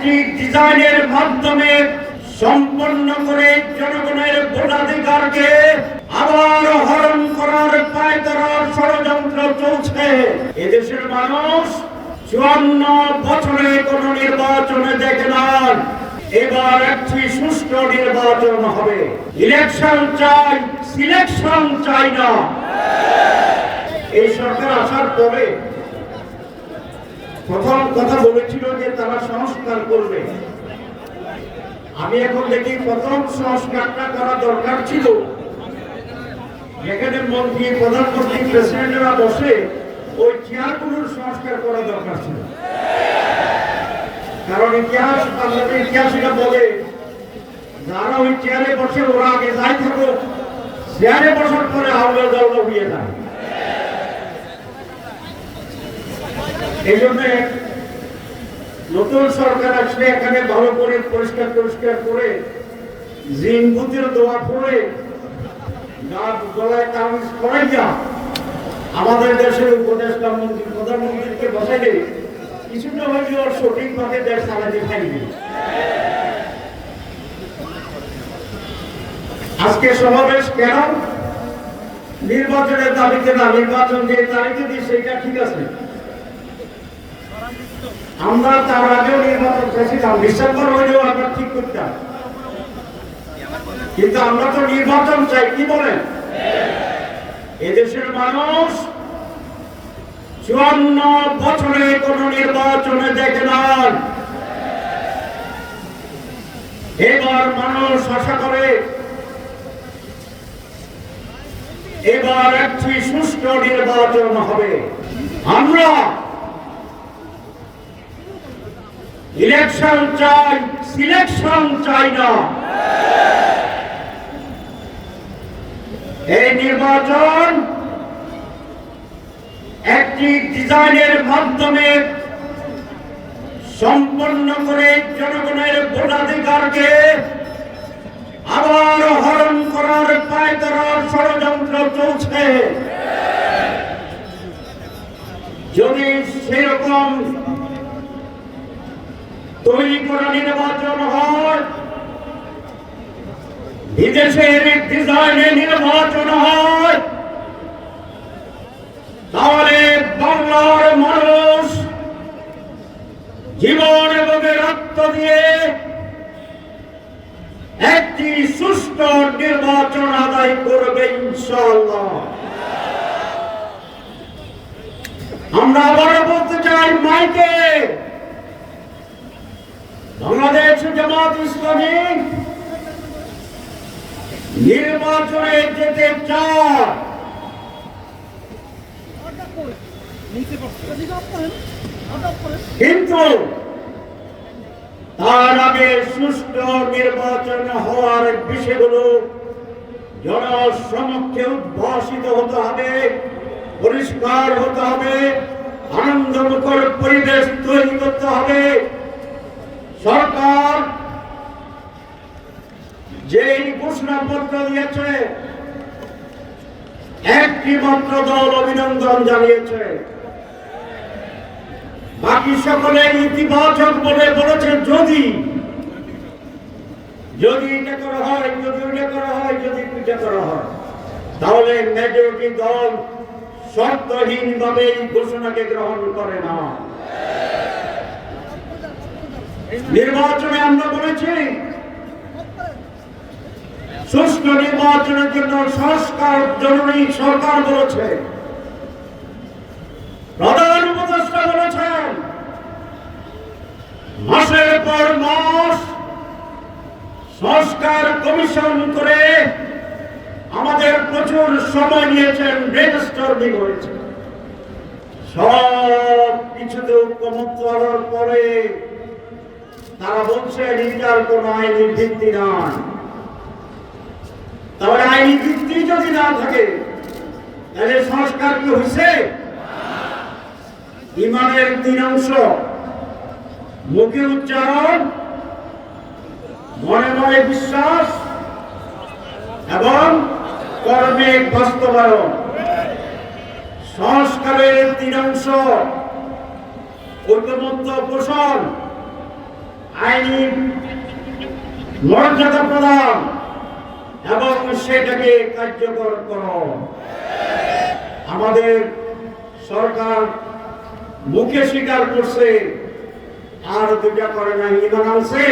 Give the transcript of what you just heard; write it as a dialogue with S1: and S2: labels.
S1: একটি ডিজাইনের মাধ্যমে সম্পন্ন করে জনগণের ভোটাধিকারকে আবার হরণ করার পায়তারার ষড়যন্ত্র চলছে। এদেশের মানুষ 54 বছরে কোন নির্বাচনে দেখে না। এবার একটি সুষ্ঠু নির্বাচন হবে। ইলেকশন চাই, সিলেকশন চাই না। এই সরকার আসার পরে প্রথম কথা বলেছিল যে তারা সংস্কার করবে। আমি এখন দেখি প্রথম সংস্কারটা করা দরকার ছিল যেখানে মন্ত্রী, প্রধানমন্ত্রী, প্রেসিডেন্টরা বসে ওই চেয়ারগুলোর সংস্কার করা দরকার ছিল। কারণ ইতিহাস, বাংলাদেশের ইতিহাস এটা বলে যারা ওই চেয়ারে বসে ওরা আগে যাই থাকুক, চেয়ারে বসার পরে হাওলা দাওলা হয়ে যায়। এই জন্য নতুন সরকার আসলে এখানে ভালো করে পরিষ্কার করে জিনপুতির দোয়া পড়ে গলায় কামিজ পড়াইয়া আমাদের দেশের উপদেষ্টা মন্ত্রী, প্রধানমন্ত্রীকে বসাইলে কিছুটা হলেও সঠিকভাবে দেশ চালাতে পারবে। আজকে সমাবেশ কেন? নির্বাচনের দাবিতে না, নির্বাচন যে তারিখে দিই সেটা ঠিক আছে। আমরা তার আগেও নির্বাচন চাইছিলাম, ডিসেম্বর হইলেও আমরা ঠিক করতাম, কিন্তু আমরা তো নির্বাচন চাই। কি বলেন? এদেশের মানুষ 54 বছরে কোন নির্বাচনে দেখে না। এবার মানুষ আশা করে এবার একটি সুষ্ঠু নির্বাচন হবে। আমরা ইলেকশন চাই, সিলেকশন চাই না। এই নির্বাচন একটি ডিজাইনের মাধ্যমে সম্পন্ন করে জনগণের ভোটাধিকারকে আবার হরণ করার পায়তারার ষড়যন্ত্র চলছে। যদি সেরকম তৈরি করা নির্বাচন হয়, বিদেশের ডিজাইনে নির্বাচন হয়, তাহলে বাংলার মানুষ জীবন এবং রক্ত দিয়ে একটি সুষ্ঠু নির্বাচন আদায় করবে ইনশাআল্লাহ। আমরা আবারও বলতে চাই মাইকে, বাংলাদেশ জামাত ইসলামী নির্বাচনে যেতে চায়, কিন্তু তার আগে সুষ্ঠু নির্বাচন হওয়ার বিষয়গুলো জনসমক্ষে উদ্ভাসিত হতে হবে, পরিষ্কার হতে হবে, আনন্দমুখর পরিবেশ তৈরি করতে হবে। সরকার যেই ঘোষণাপত্র দিয়েছে, একটি মাত্র দল অভিনন্দন জানিয়েছে, বাকি সকলে ইতিবাচক বলে বলেছে যদি এটা করা হয়, যদি ওইটা করা হয়, যদি পিঠা করা হয়, তাহলে মেজরিটি দল শর্তহীনভাবে এই ঘোষণাকে গ্রহণ করে না। নির্বাচনে আমরা বলেছি সুষ্ঠু নির্বাচনের জন্য সংস্কার জরুরি। সরকার বলেছে, প্রধান উপদেষ্টা বলেছেন, মাসের পর মাস সংস্কার কমিশন করে আমাদের প্রচুর সময় নিয়েছেন, ব্রেনস্টর্মিং হয়েছে। সব কিছুতে ঐক্যমত্য হওয়ার পরে তারা বলছে এটার কোন আইনি ভিত্তি নাই। তাহলে আইনি ভিত্তি যদি না থাকে তাহলে সংস্কার কি হয়েছে? ইমানের 3 অংশ, মুখে উচ্চারণ, মনে মনে বিশ্বাস এবং কর্মে বাস্তবায়ন। সংস্কারের 3 অংশ, ঐকমত্য পোষণ, আইনি মর্যাদা প্রদান এবং সেটাকে কার্যকর করো। আমাদের সরকার মুখে স্বীকার করছে আর দুটা করে না, ইমান আনছে।